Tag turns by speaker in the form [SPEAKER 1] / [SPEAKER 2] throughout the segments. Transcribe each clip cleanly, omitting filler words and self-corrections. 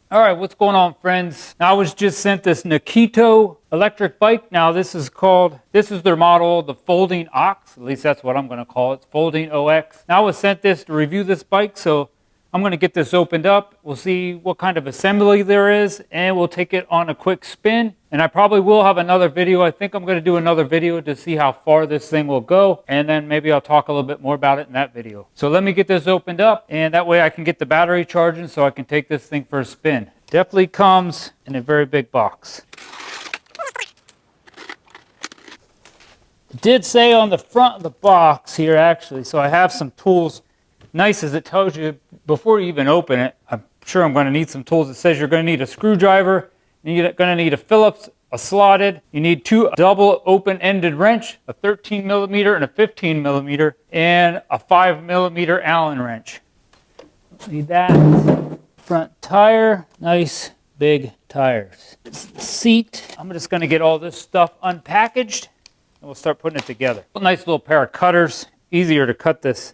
[SPEAKER 1] All right, what's going on, friends? Now, I was just sent this Nakto electric bike. Now, this is their model, the Folding Ox. At least that's what I'm going to call it, Folding OX. Now, I was sent this to review this bike, so I'm going to get this opened up. We'll see what kind of assembly there is, and we'll take it on a quick spin. And I probably will have another video. I think I'm going to do another video to see how far this thing will go, and then maybe I'll talk a little bit more about it in that video. So let me get this opened up, and that way I can get the battery charging so I can take this thing for a spin. Definitely comes in a very big box. It did say on the front of the box here, actually, so I have some tools. Nice as it tells you before you even open it. I'm sure I'm going to need some tools. It says you're going to need a screwdriver, you're going to need a Phillips, a slotted, you need two double open-ended wrench, a 13 millimeter and a 15 millimeter, and a 5 millimeter Allen wrench. Need that. Front tire, nice big tires. This is the seat. I'm just going to get all this stuff unpackaged and we'll start putting it together. A nice little pair of cutters, easier to cut these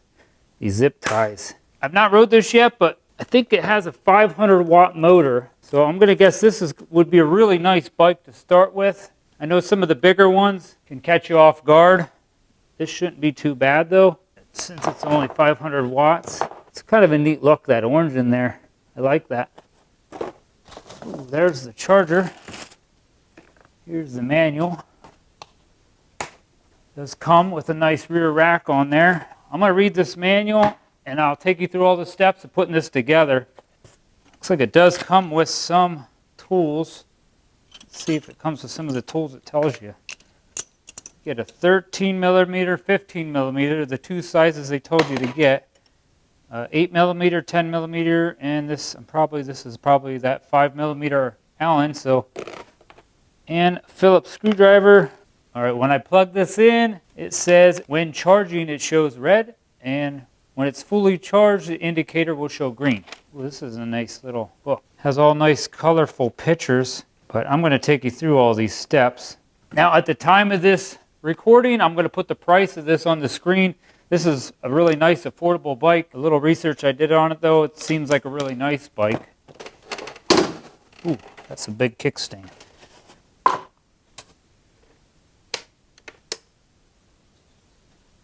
[SPEAKER 1] zip ties. I've not rode this yet, but I think it has a 500 watt motor. So I'm going to guess this would be a really nice bike to start with. I know some of the bigger ones can catch you off guard. This shouldn't be too bad though, since it's only 500 watts. It's kind of a neat look, that orange in there. I like that. Ooh, there's the charger. Here's the manual. It does come with a nice rear rack on there. I'm going to read this manual and I'll take you through all the steps of putting this together. Looks like it does come with some tools. Let's see if it comes with some of the tools it tells you. Get a 13 millimeter, 15 millimeter, the two sizes they told you to get. 8 millimeter, 10 millimeter, and this is probably that 5 millimeter Allen. So, and Phillips screwdriver. All right, when I plug this in, it says when charging it shows red, and when it's fully charged, the indicator will show green. Well, this is a nice little book. Has all nice colorful pictures, but I'm going to take you through all these steps. Now, at the time of this recording, I'm going to put the price of this on the screen. This is a really nice, affordable bike. A little research I did on it, though, it seems like a really nice bike. Ooh, that's a big kickstand.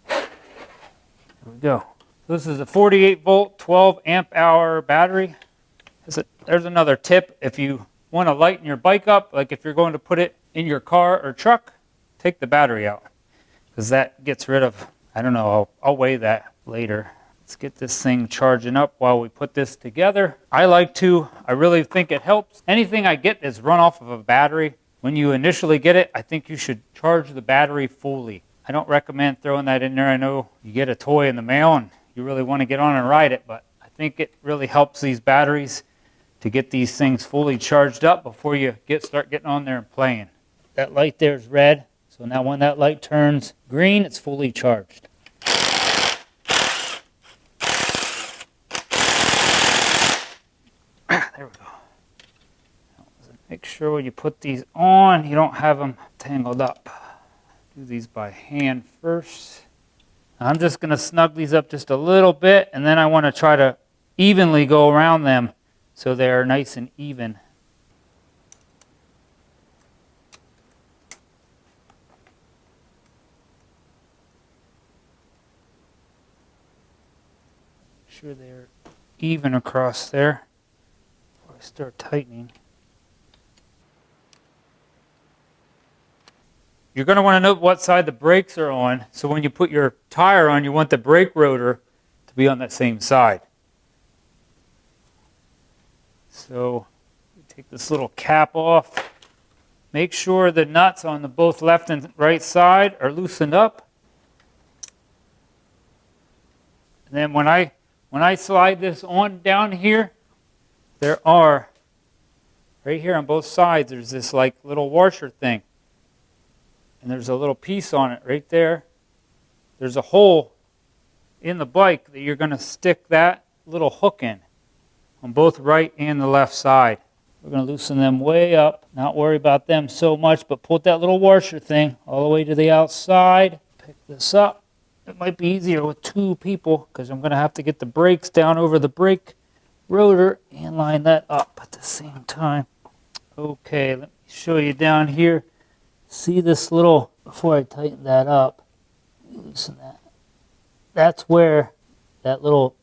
[SPEAKER 1] There we go. This is a 48 volt, 12 amp hour battery. There's another tip. If you want to lighten your bike up, like if you're going to put it in your car or truck, take the battery out, because that gets rid of, I don't know, I'll weigh that later. Let's get this thing charging up while we put this together. I really think it helps. Anything I get that's run off of a battery, when you initially get it, I think you should charge the battery fully. I don't recommend throwing that in there. I know you get a toy in the mail and you really want to get on and ride it, but I think it really helps these batteries to get these things fully charged up before you start getting on there and playing. That light there is red. So now when that light turns green, it's fully charged. There we go. Make sure when you put these on, you don't have them tangled up. Do these by hand first. I'm just going to snug these up just a little bit, and then I want to try to evenly go around them so they're nice and even. Sure they're even across there before I start tightening. You're going to want to know what side the brakes are on, so when you put your tire on, you want the brake rotor to be on that same side. So take this little cap off. Make sure the nuts on the both left and right side are loosened up. And then when I slide this on down here, there are, right here on both sides, there's this like little washer thing. And there's a little piece on it right there. There's a hole in the bike that you're going to stick that little hook in on both right and the left side. We're going to loosen them way up, not worry about them so much, but put that little washer thing all the way to the outside. Pick this up. It might be easier with two people because I'm going to have to get the brakes down over the brake rotor and line that up at the same time. Okay, let me show you down here. See this little, before I tighten that up, loosen that. That's where that little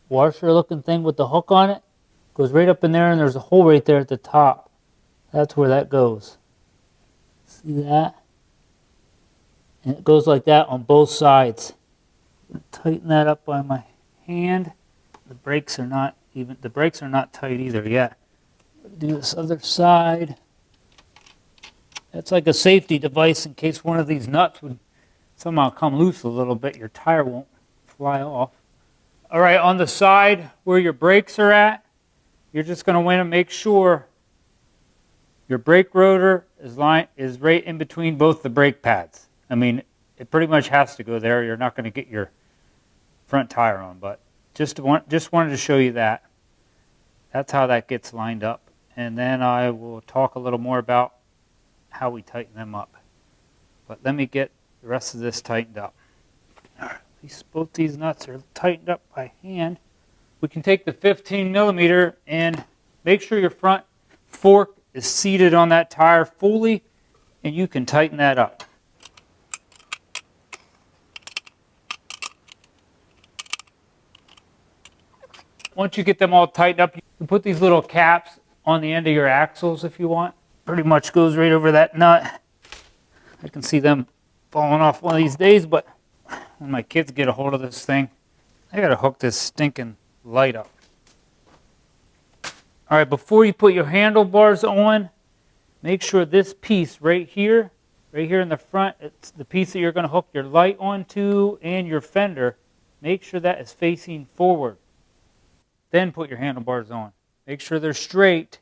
[SPEAKER 1] washer looking thing with the hook on it goes right up in there, and there's a hole right there at the top. That's where that goes. See that? And it goes like that on both sides. Tighten that up by my hand. The brakes are not tight either yet. Do this other side. That's like a safety device in case one of these nuts would somehow come loose a little bit. Your tire won't fly off. All right, on the side where your brakes are at, you're just going to want to make sure your brake rotor is right in between both the brake pads. I mean, it pretty much has to go there. You're not going to get your front tire on, but just wanted to show you that. That's how that gets lined up. And then I will talk a little more about how we tighten them up. But let me get the rest of this tightened up. All right, at least both these nuts are tightened up by hand. We can take the 15 millimeter and make sure your front fork is seated on that tire fully, and you can tighten that up. Once you get them all tightened up, you can put these little caps on the end of your axles if you want. Pretty much goes right over that nut. I can see them falling off one of these days, but when my kids get a hold of this thing, I gotta hook this stinking light up. All right, before you put your handlebars on, make sure this piece right here in the front, it's the piece that you're gonna hook your light onto and your fender. Make sure that is facing forward. Then put your handlebars on. Make sure they're straight.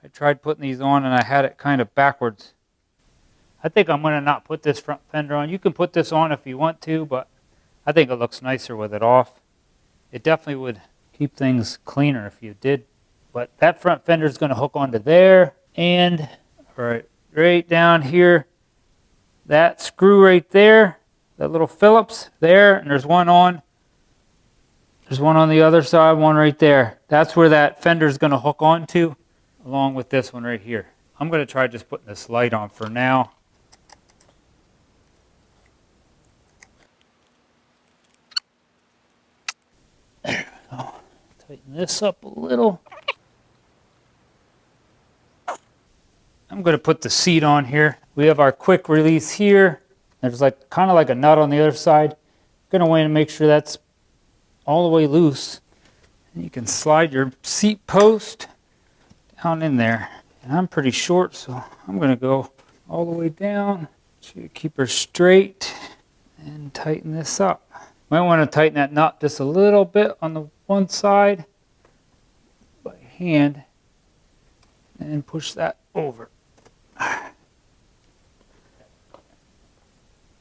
[SPEAKER 1] I tried putting these on and I had it kind of backwards. I think I'm going to not put this front fender on. You can put this on if you want to, but I think it looks nicer with it off. It definitely would keep things cleaner if you did. But that front fender is going to hook onto there. And right down here, that screw right there, that little Phillips there, and there's one on. There's one on the other side, one right there. That's where that fender is going to hook onto, along with this one right here. I'm going to try just putting this light on for now. There we go. Tighten this up a little. I'm going to put the seat on here. We have our quick release here. There's kind of like a nut on the other side. Going to want to make sure that's all the way loose. And you can slide your seat post down in there. And I'm pretty short, so I'm going to go all the way down to keep her straight and tighten this up. Might want to tighten that nut just a little bit on the one side by hand and push that over.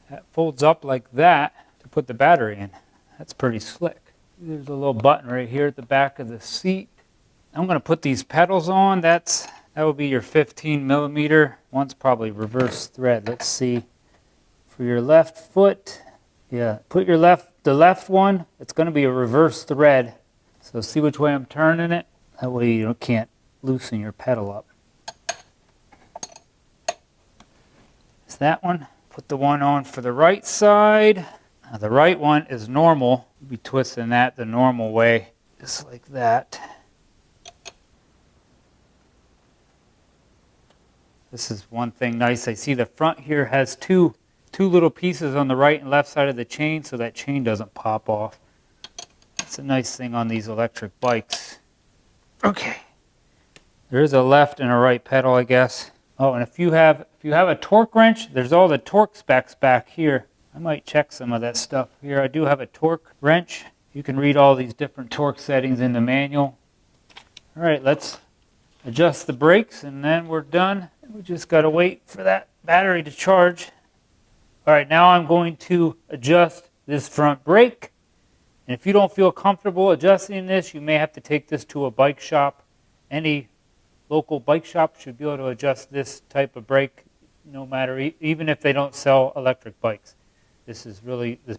[SPEAKER 1] That folds up like that to put the battery in. That's pretty slick. There's a little button right here at the back of the seat. I'm going to put these pedals on. That would be your 15 millimeter. One's probably reverse thread. Let's see. For your left foot, yeah, put the left one, it's going to be a reverse thread. So see which way I'm turning it. That way you can't loosen your pedal up. It's that one. Put the one on for the right side. Now the right one is normal. You'll be twisting that the normal way, just like that. This is one thing nice. I see the front here has two little pieces on the right and left side of the chain, so that chain doesn't pop off. That's a nice thing on these electric bikes. Okay. There is a left and a right pedal, I guess. Oh, and if you have a torque wrench, there's all the torque specs back here. I might check some of that stuff here. I do have a torque wrench. You can read all these different torque settings in the manual. All right, let's adjust the brakes and then we're done. We just got to wait for that battery to charge. All right, now I'm going to adjust this front brake. And if you don't feel comfortable adjusting this, you may have to take this to a bike shop. Any local bike shop should be able to adjust this type of brake, no matter, even if they don't sell electric bikes. This is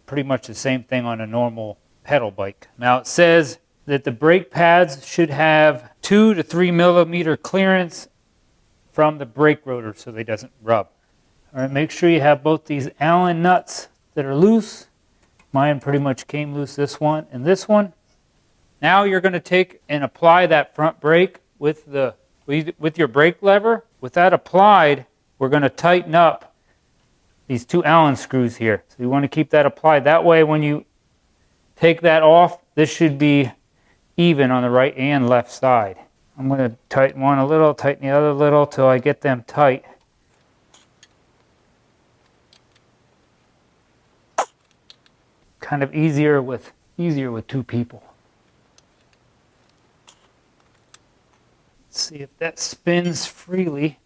[SPEAKER 1] pretty much the same thing on a normal pedal bike. Now it says that the brake pads should have 2 to 3 millimeter clearance from the brake rotor so they doesn't rub. All right, make sure you have both these Allen nuts that are loose. Mine pretty much came loose, this one and this one. Now you're going to take and apply that front brake with your brake lever. With that applied, we're going to tighten up these 2 Allen screws here. So you want to keep that applied. That way when you take that off, this should be even on the right and left side. I'm going to tighten one a little, tighten the other a little till I get them tight. Kind of easier with 2 people. Let's see if that spins freely.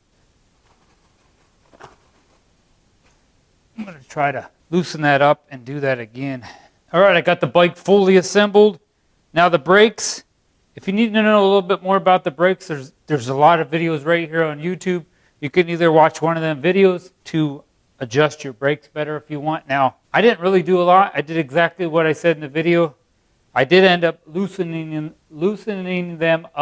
[SPEAKER 1] I'm going to try to loosen that up and do that again. All right, I got the bike fully assembled. Now the brakes, if you need to know a little bit more about the brakes, there's a lot of videos right here on YouTube. You can either watch one of them videos to adjust your brakes better if you want. Now, I didn't really do a lot. I did exactly what I said in the video. I did end up loosening them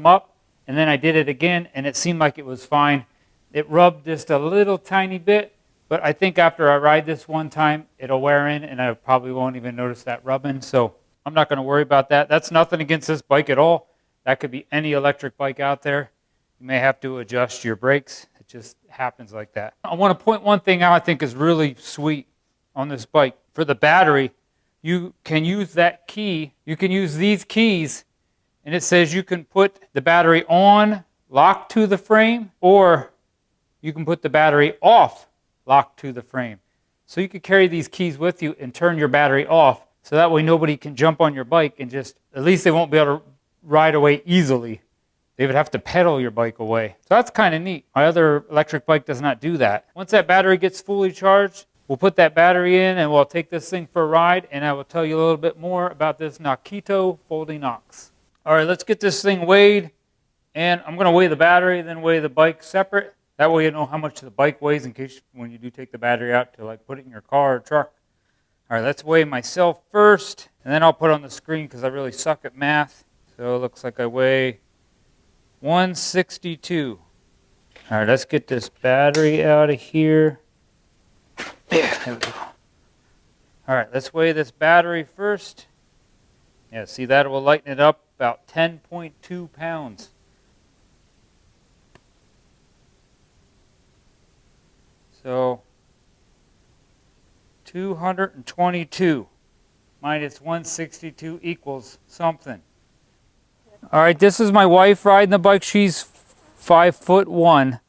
[SPEAKER 1] up, and then I did it again, and it seemed like it was fine. It rubbed just a little tiny bit, but I think after I ride this one time, it'll wear in, and I probably won't even notice that rubbing, so I'm not going to worry about that. That's nothing against this bike at all. That could be any electric bike out there. You may have to adjust your brakes. It just happens like that. I want to point one thing out I think is really sweet on this bike. For the battery, you can use that key. You can use these keys, and it says you can put the battery on, locked to the frame, or you can put the battery off, locked to the frame. So you could carry these keys with you and turn your battery off, so that way nobody can jump on your bike and just, at least they won't be able to ride away easily. They would have to pedal your bike away. So that's kind of neat. My other electric bike does not do that. Once that battery gets fully charged, we'll put that battery in and we'll take this thing for a ride, and I will tell you a little bit more about this Nakto folding ox. All right, let's get this thing weighed, and I'm going to weigh the battery, then weigh the bike separate. That way you know how much the bike weighs in case when you do take the battery out to like put it in your car or truck. All right, let's weigh myself first, and then I'll put on the screen because I really suck at math. So it looks like I weigh 162. All right, let's get this battery out of here. Yeah, there we go. All right, let's weigh this battery first. Yeah, see, that will lighten it up about 10.2 pounds. So 222 minus 162 equals something. All right, this is my wife riding the bike. She's 5'1".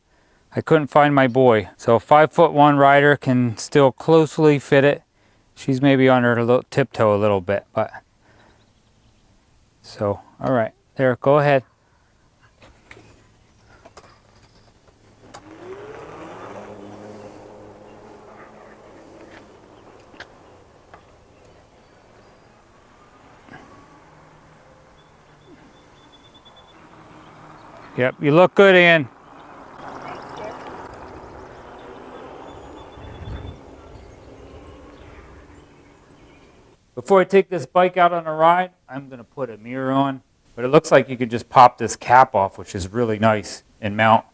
[SPEAKER 1] I couldn't find my boy. So a 5'1" rider can still closely fit it. She's maybe on her little tiptoe a little bit, but so all right, there, go ahead. Yep, you look good, Ann. Before I take this bike out on a ride, I'm going to put a mirror on. But it looks like you could just pop this cap off, which is really nice, and mount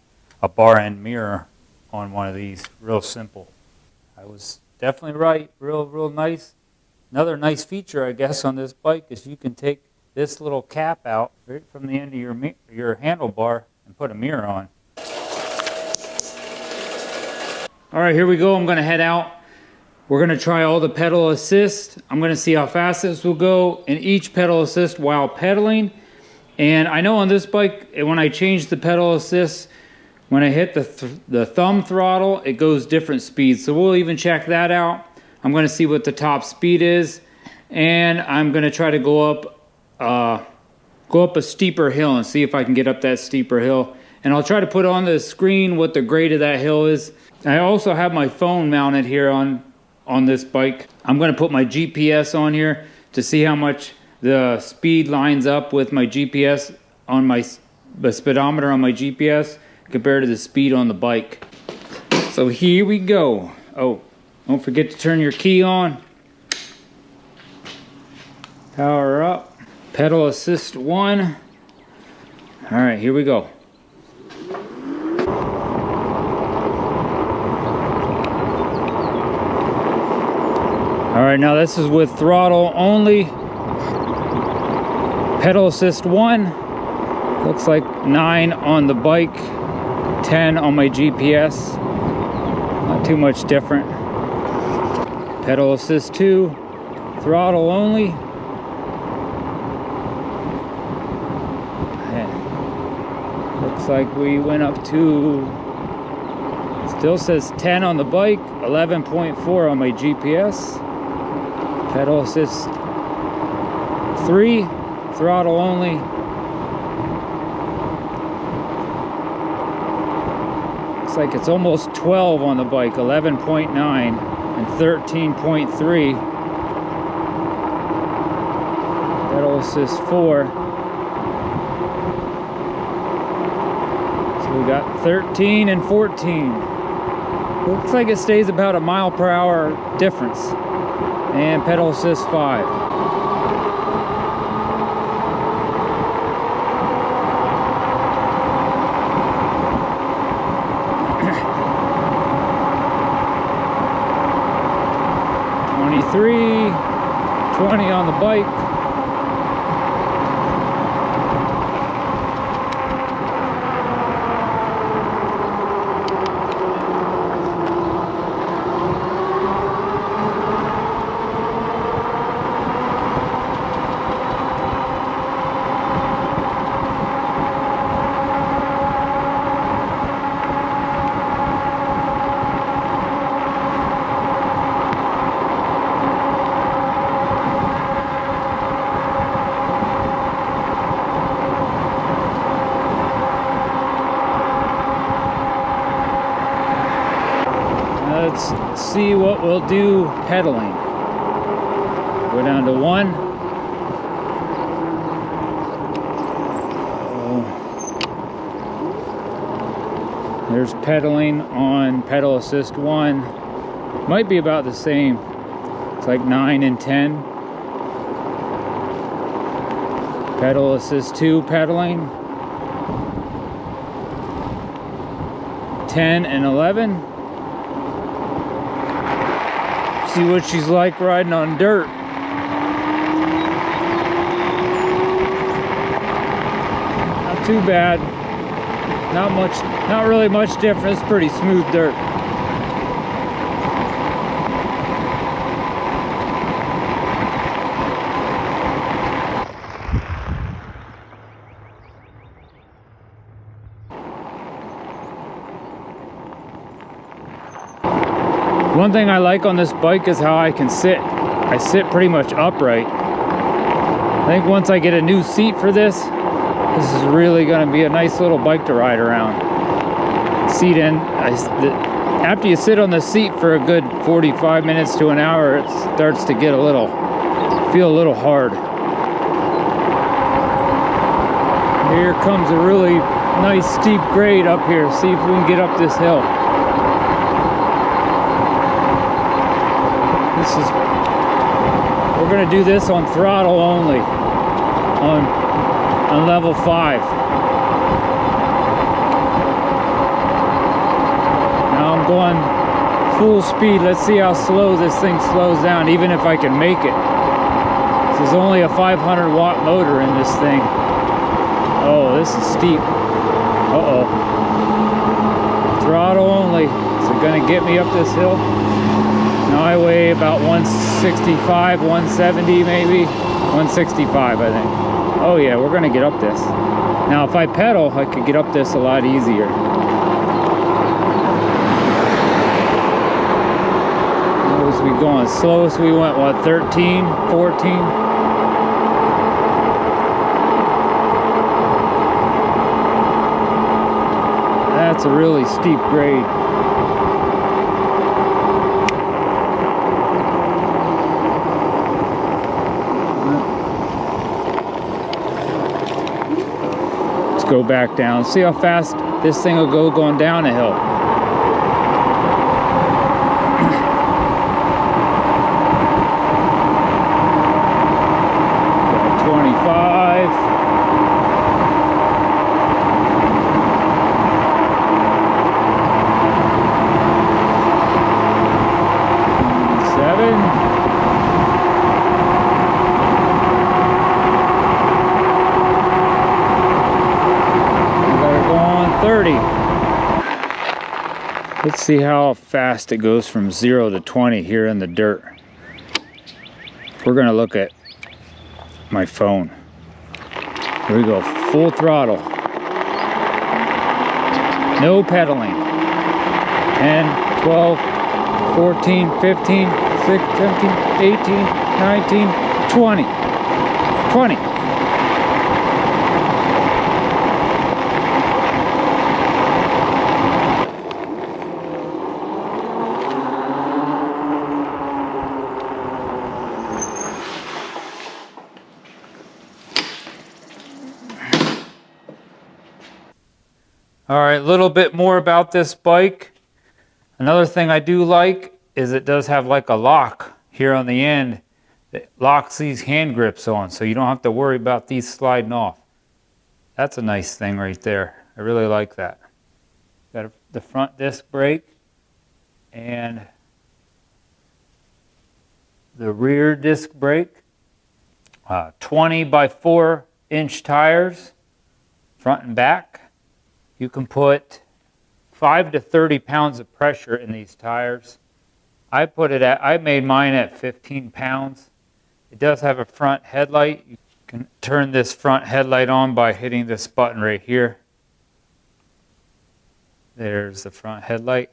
[SPEAKER 1] a bar end mirror on one of these. Real simple. I was definitely right. Real nice. Another nice feature, I guess, on this bike is you can take this little cap out right from the end of your handlebar and put a mirror on. All right, here we go. I'm going to head out. We're going to try all the pedal assist. I'm going to see how fast this will go in each pedal assist while pedaling. And I know on this bike, when I change the pedal assist, when I hit the thumb throttle, it goes different speeds. So we'll even check that out. I'm going to see what the top speed is, and I'm going to try to go up a steeper hill and see if I can get up that steeper hill. And I'll try to put on the screen what the grade of that hill is. I also have my phone mounted here on this bike. I'm going to put my GPS on here to see how much the speed lines up with my GPS on the speedometer on my GPS compared to the speed on the bike. So here we go. Oh, don't forget to turn your key on. Power up. Pedal assist 1. All right, here we go. All right, now this is with throttle only. Pedal assist 1. Looks like 9 on the bike, 10 on my GPS. Not too much different. Pedal assist 2. Throttle only. Looks like we went up to, still says 10 on the bike, 11.4 on my GPS. Pedal assist 3, throttle only. Looks like it's almost 12 on the bike, 11.9 and 13.3. Pedal assist 4. So we got 13 and 14. Looks like it stays about a mile per hour difference. And pedal assist 5. $23, $20 on the bike. Let's see what we'll do pedaling. Go down to 1. There's pedaling on pedal assist 1. Might be about the same. It's like 9 and 10. Pedal assist 2 pedaling. 10 and 11. See what she's like riding on dirt. Not too bad. Not really much difference. Pretty smooth dirt. One thing I like on this bike is how I can sit. I sit pretty much upright. I think once I get a new seat for this is really going to be a nice little bike to ride around. After you sit on the seat for a good 45 minutes to an hour, it starts to get feel a little hard. Here comes a really nice steep grade up here. See if we can get up this hill. We're gonna do this on throttle only, on level 5. Now I'm going full speed. Let's see how slow this thing slows down, even if I can make it. This is only a 500 watt motor in this thing. Oh, this is steep. Uh-oh. Throttle only. Is it gonna get me up this hill? Now I weigh about 165, 170 maybe. 165, I think. Oh yeah, we're gonna get up this. Now if I pedal, I could get up this a lot easier. As we going, slowest we went, what, 13, 14? That's a really steep grade. Go back down. See how fast this thing will go going down a hill. 30. Let's see how fast it goes from 0 to 20 here in the dirt. We're gonna look at my phone. Here we go, full throttle. No pedaling. 10, 12, 14, 15, 16, 17, 18, 19, 20. 20. All right, a little bit more about this bike. Another thing I do like is it does have like a lock here on the end that locks these hand grips on, so you don't have to worry about these sliding off. That's a nice thing right there. I really like that. Got the front disc brake and the rear disc brake. 20 by 4-inch tires, front and back. You can put 5 to 30 pounds of pressure in these tires. I made mine at 15 pounds. It does have a front headlight. You can turn this front headlight on by hitting this button right here. There's the front headlight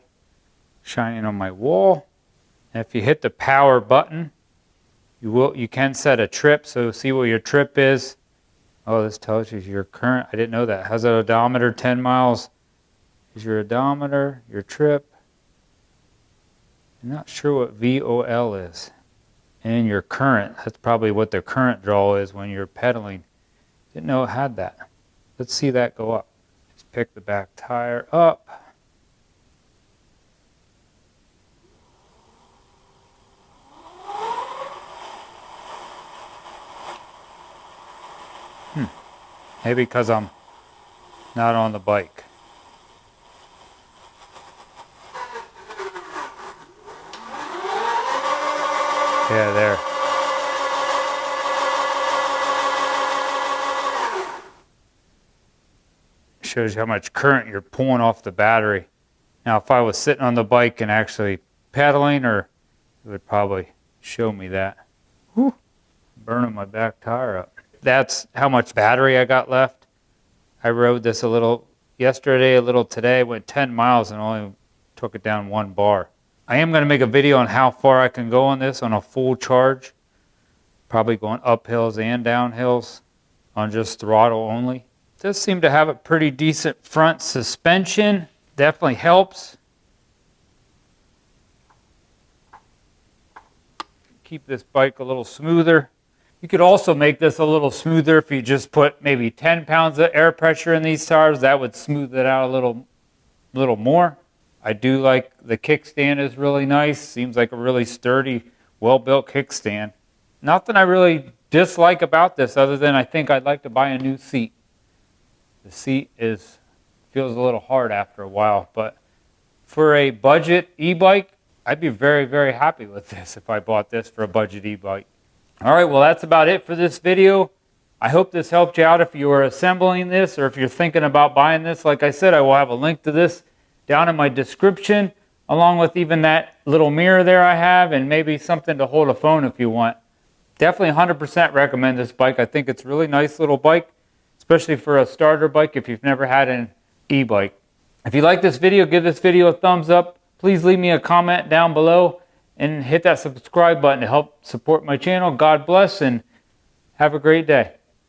[SPEAKER 1] shining on my wall. And if you hit the power button, you can set a trip, so see what your trip is. Oh, this tells you your current. I didn't know that. Has an odometer, 10 miles is your odometer, your trip. I'm not sure what VOL is. And your current, that's probably what the current draw is when you're pedaling. Didn't know it had that. Let's see that go up. Just pick the back tire up. Maybe because I'm not on the bike. Yeah, there. Shows you how much current you're pulling off the battery. Now, if I was sitting on the bike and actually pedaling, it would probably show me that. Whew, burning my back tire up. That's how much battery I got left. I rode this a little yesterday, a little today, went 10 miles and only took it down 1 bar. I am going to make a video on how far I can go on this on a full charge. Probably going up hills and down hills on just throttle only. It does seem to have a pretty decent front suspension. Definitely helps. Keep this bike a little smoother. You could also make this a little smoother if you just put maybe 10 pounds of air pressure in these tires. That would smooth it out a little more. I do like the kickstand is really nice. Seems like a really sturdy, well-built kickstand. Nothing I really dislike about this other than I think I'd like to buy a new seat. The seat feels a little hard after a while, but for a budget e-bike, I'd be very, very happy with this if I bought this for a budget e-bike. All right, well, that's about it for this video. I hope this helped you out if you were assembling this or if you're thinking about buying this. Like I said, I will have a link to this down in my description, along with even that little mirror there I have and maybe something to hold a phone if you want. Definitely 100% recommend this bike. I think it's a really nice little bike, especially for a starter bike if you've never had an e-bike. If you like this video, give this video a thumbs up. Please leave me a comment down below and hit that subscribe button to help support my channel. God bless and have a great day.